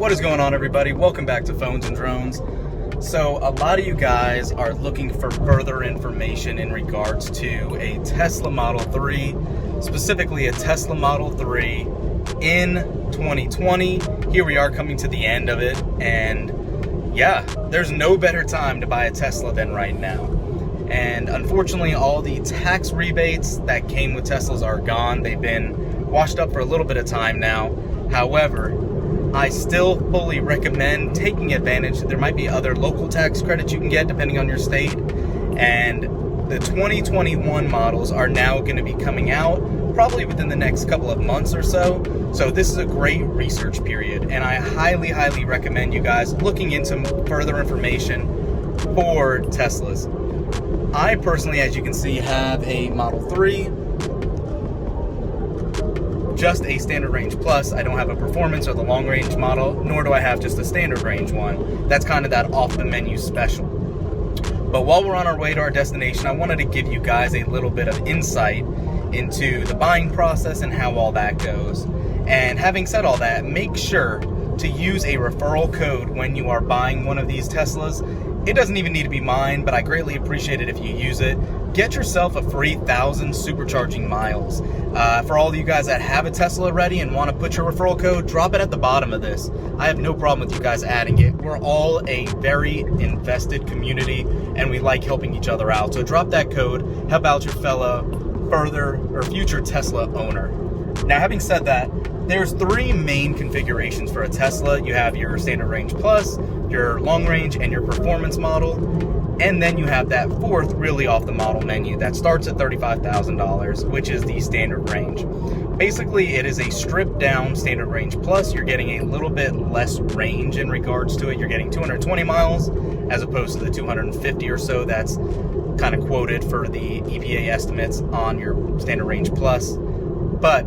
What is going on, everybody? Welcome back to Phones and Drones. So a lot of you guys are looking for further information in regards to a Tesla Model 3, specifically a Tesla Model 3 in 2020. Here we are coming to the end of it, and yeah, there's no better time to buy a Tesla than right now. And unfortunately, all the tax rebates that came with Teslas are gone. They've been washed up for a little bit of time now. However, I still fully recommend taking advantage. There might be other local tax credits you can get depending on your state. And the 2021 models are now going to be coming out probably within the next couple of months or so. So this is a great research period, and I highly, highly recommend you guys looking into further information for Teslas. I personally, as you can see, have a Model 3. Just a standard range plus. I don't have a performance or the long range model, nor do I have just a standard range one. That's kind of that off the menu special. But while we're on our way to our destination, I wanted to give you guys a little bit of insight into the buying process and how all that goes. And having said all that, make sure to use a referral code when you are buying one of these Teslas. It doesn't even need to be mine, but I greatly appreciate it if you use it. Get yourself a free 1,000 supercharging miles. For all of you guys that have a Tesla already and want to put your referral code, drop it at the bottom of this. I have no problem with you guys adding it. We're all a very invested community, and we like helping each other out. So drop that code, help out your fellow future Tesla owner. Now, having said that, there's three main configurations for a Tesla. You have your standard range plus, your long range, and your performance model. And then you have that fourth really off the model menu that starts at $35,000, which is the standard range. Basically, it is a stripped down standard range plus. You're getting a little bit less range in regards to it. You're getting 220 miles as opposed to the 250 or so that's kind of quoted for the EPA estimates on your standard range plus. But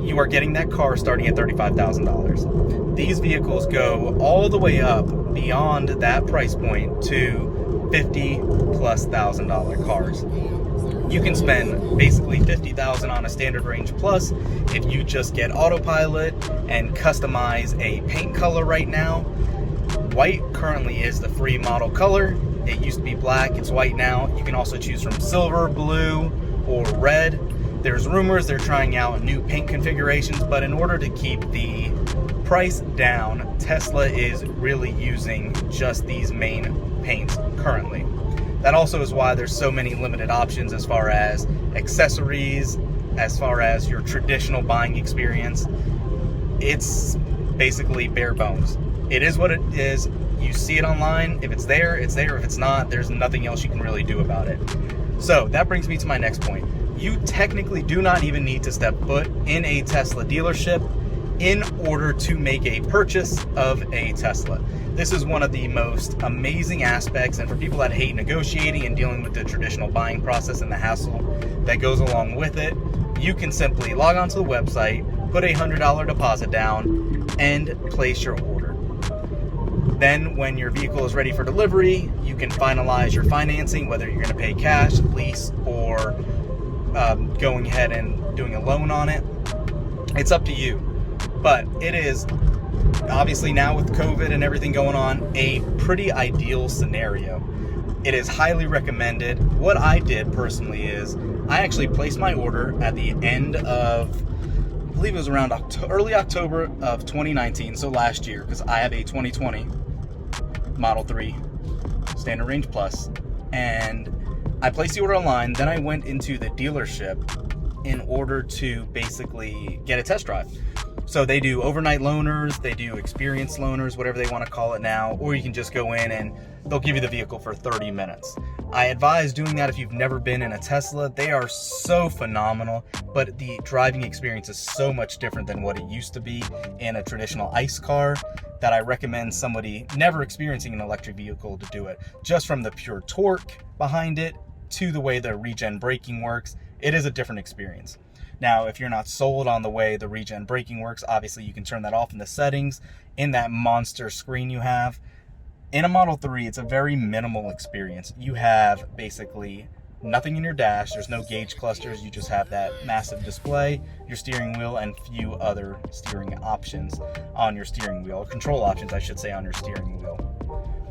you are getting that car starting at $35,000. These vehicles go all the way up beyond that price point to $50,000+ cars. You can spend basically $50,000 on a standard range plus if you just get autopilot and customize a paint color. Right now, white currently is the free model color. It used to be black, it's white now. You can also choose from silver, blue, or red. There's rumors they're trying out new paint configurations, but in order to keep the price down, Tesla is really using just these main paints currently. That also is why there's so many limited options as far as accessories, as far as your traditional buying experience. It's basically bare bones. It is what it is. You see it online. If it's there, it's there. If it's not, there's nothing else you can really do about it. So that brings me to my next point. You technically do not even need to step foot in a Tesla dealership in order to make a purchase of a Tesla. This is one of the most amazing aspects, and for people that hate negotiating and dealing with the traditional buying process and the hassle that goes along with it, you can simply log onto the website, put a $100 deposit down, and place your order. Then when your vehicle is ready for delivery, you can finalize your financing, whether you're going to pay cash, lease, or going ahead and doing a loan on it. It's up to you. But it is, obviously now with COVID and everything going on, a pretty ideal scenario. It is highly recommended. What I did personally is I actually placed my order at the end of, I believe it was around early October of 2019, so last year, because I have a 2020 Model 3 Standard Range Plus, and I placed the order online. Then I went into the dealership in order to basically get a test drive. So they do overnight loaners, they do experienced loaners, whatever they want to call it now, or you can just go in and they'll give you the vehicle for 30 minutes. I advise doing that if you've never been in a Tesla. They are so phenomenal, but the driving experience is so much different than what it used to be in a traditional ICE car that I recommend somebody never experiencing an electric vehicle to do it. Just from the pure torque behind it to the way the regen braking works, it is a different experience. Now, if you're not sold on the way the regen braking works, obviously you can turn that off in the settings in that monster screen you have. In a Model 3, it's a very minimal experience. You have basically nothing in your dash. There's no gauge clusters. You just have that massive display, your steering wheel, and few other steering options on your steering wheel, control options, I should say, on your steering wheel.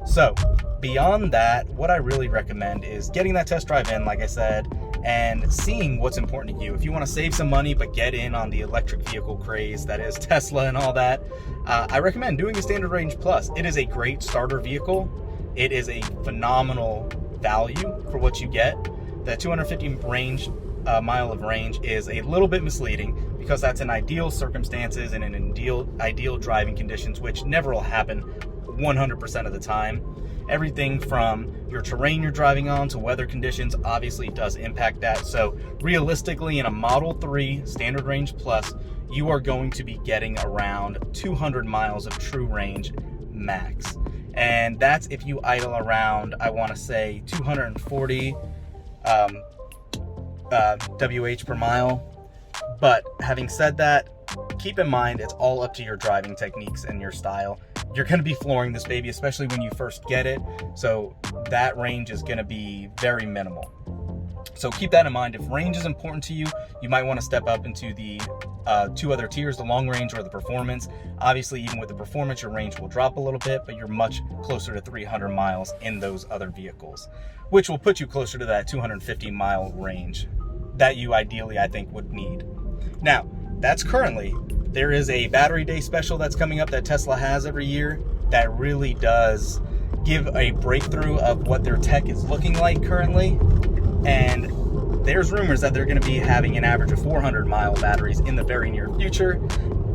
So beyond that, what I really recommend is getting that test drive in, like I said, and seeing what's important to you. If you want to save some money but get in on the electric vehicle craze that is Tesla and all that, I recommend doing a Standard Range Plus. It is a great starter vehicle. It is a phenomenal value for what you get. The 250 mile of range is a little bit misleading because that's in ideal circumstances and in ideal driving conditions, which never will happen 100% of the time. Everything from your terrain you're driving on to weather conditions obviously does impact that. So realistically, in a Model 3 Standard Range Plus, you are going to be getting around 200 miles of true range max. And that's if you idle around, I want to say 240 WH per mile. But having said that, keep in mind it's all up to your driving techniques and your style. You're going to be flooring this baby, especially when you first get it. So that range is going to be very minimal. So keep that in mind. If range is important to you, you might want to step up into the two other tiers, the long range or the performance. Obviously, even with the performance, your range will drop a little bit, but you're much closer to 300 miles in those other vehicles, which will put you closer to that 250 mile range that you ideally, I think, would need. Now, that's currently. There is a battery day special that's coming up that Tesla has every year that really does give a breakthrough of what their tech is looking like currently. And there's rumors that they're going to be having an average of 400 mile batteries in the very near future.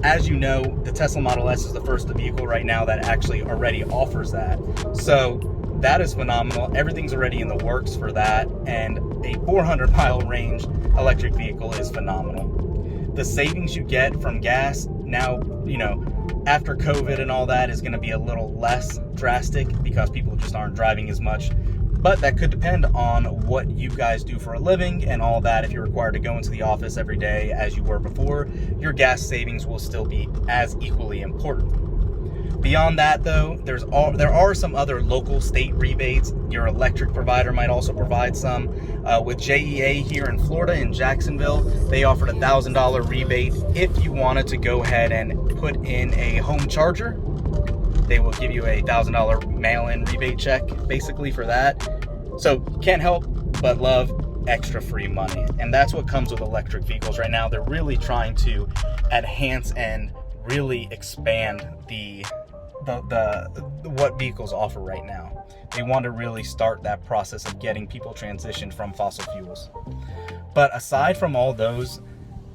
As you know, the Tesla Model S is the first vehicle right now that actually already offers that. So that is phenomenal. Everything's already in the works for that. And a 400 mile range electric vehicle is phenomenal. The savings you get from gas now, after COVID and all that, is going to be a little less drastic because people just aren't driving as much. But that could depend on what you guys do for a living and all that. If you're required to go into the office every day as you were before, your gas savings will still be as equally important. Beyond that, though, there are some other local state rebates. Your electric provider might also provide some. With JEA here in Florida, in Jacksonville, they offered a $1,000 rebate if you wanted to go ahead and put in a home charger. They will give you a $1,000 mail-in rebate check, basically, for that. So can't help but love extra free money. And that's what comes with electric vehicles right now. They're really trying to enhance and really expand the what vehicles offer right now. They want to really start that process of getting people transitioned from fossil fuels. But aside from all those,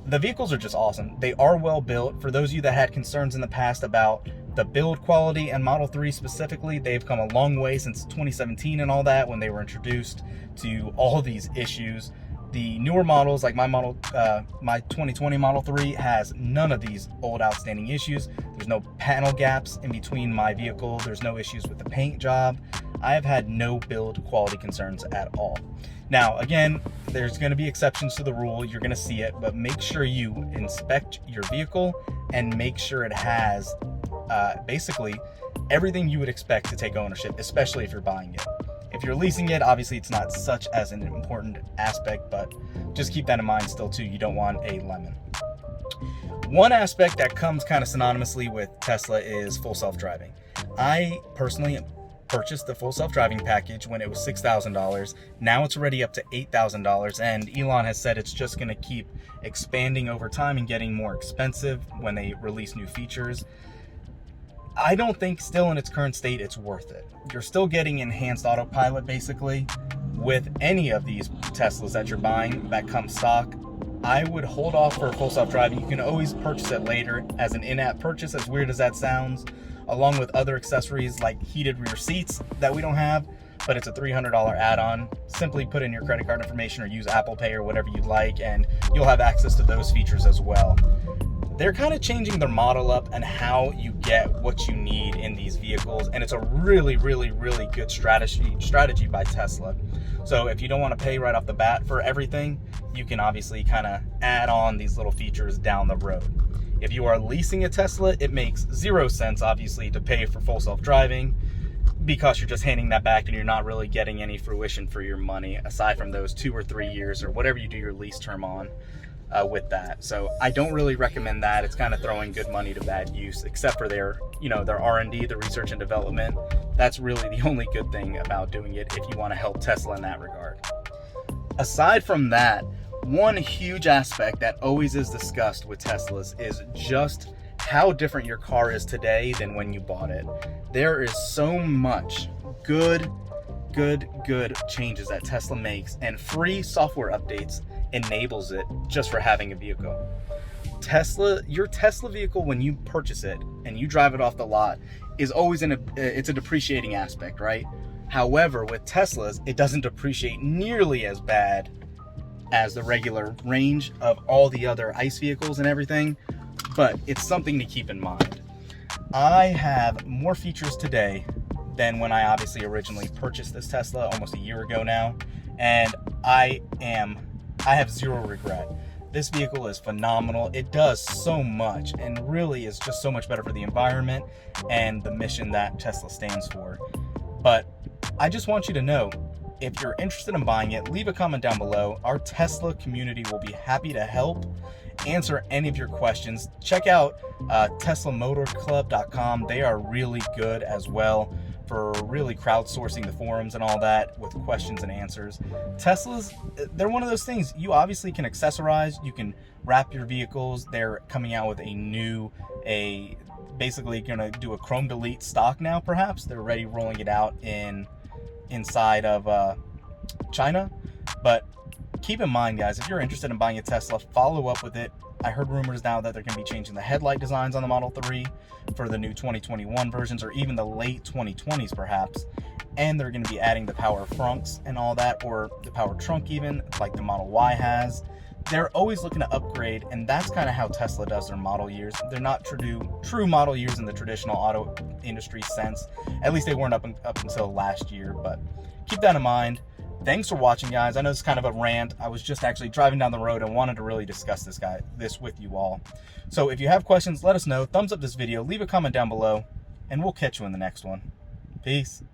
the vehicles are just awesome. They are well built. For those of you that had concerns in the past about the build quality and Model 3 specifically, they've come a long way since 2017 and all that, when they were introduced to all these issues. The newer models, like my 2020 Model 3, has none of these old outstanding issues. There's no panel gaps in between my vehicle. There's no issues with the paint job. I have had no build quality concerns at all. Now, again, there's going to be exceptions to the rule. You're going to see it, but make sure you inspect your vehicle and make sure it has basically everything you would expect to take ownership, especially if you're buying it. If you're leasing it, obviously it's not such as an important aspect, but just keep that in mind still too. You don't want a lemon. One aspect that comes kind of synonymously with Tesla is full self-driving. I personally purchased the full self-driving package when it was $6,000. Now it's already up to $8,000, and Elon has said it's just going to keep expanding over time and getting more expensive when they release new features. I don't think still in its current state it's worth it. You're still getting enhanced autopilot basically with any of these Teslas that you're buying that come stock. I would hold off for full self-driving. You can always purchase it later as an in-app purchase, as weird as that sounds, along with other accessories like heated rear seats that we don't have, but it's a $300 add-on. Simply put in your credit card information or use Apple Pay or whatever you'd like, and you'll have access to those features as well. They're kind of changing their model up and how you get what you need in these vehicles, and it's a really, really, really good strategy by Tesla. So if you don't want to pay right off the bat for everything, you can obviously kind of add on these little features down the road. If you are leasing a Tesla, it makes 0 sense, obviously, to pay for full self-driving. because you're just handing that back and you're not really getting any fruition for your money aside from those 2 or 3 years or whatever you do your lease term on with that. So I don't really recommend that. It's kind of throwing good money to bad use, except for their, you know, their R&D, the research and development. That's really the only good thing about doing it if you want to help Tesla in that regard. Aside from that, one huge aspect that always is discussed with Teslas is just how different your car is today than when you bought it. There is so much good changes that Tesla makes, and free software updates enables it just for having a vehicle. Your Tesla vehicle, when you purchase it and you drive it off the lot, is always it's a depreciating aspect, right? However, with Teslas, it doesn't depreciate nearly as bad as the regular range of all the other ICE vehicles and everything, but it's something to keep in mind. I have more features today than when I obviously originally purchased this Tesla almost a year ago now, and I have zero regret. This vehicle is phenomenal. It does so much and really is just so much better for the environment and the mission that Tesla stands for. But I just want you to know, if you're interested in buying it, leave a comment down below. Our Tesla community will be happy to help answer any of your questions. Check out teslamotorclub.com. They are really good as well for really crowdsourcing the forums and all that with questions and answers. Teslas, they're one of those things you obviously can accessorize. You can wrap your vehicles. They're coming out with basically gonna do a chrome delete stock now, perhaps. They're already rolling it out inside of China. But keep in mind, guys, if you're interested in buying a Tesla, follow up with it. I heard rumors now that they're going to be changing the headlight designs on the Model 3 for the new 2021 versions, or even the late 2020s perhaps. And they're going to be adding the power frunks and all that, or the power trunk even, like the Model Y has. They're always looking to upgrade, and that's kind of how Tesla does their model years. They're not true model years in the traditional auto industry sense. At least they weren't up until last year, but keep that in mind. Thanks for watching, guys. I know it's kind of a rant. I was just actually driving down the road and wanted to really discuss this with you all. So if you have questions, let us know. Thumbs up this video, leave a comment down below, and we'll catch you in the next one. Peace.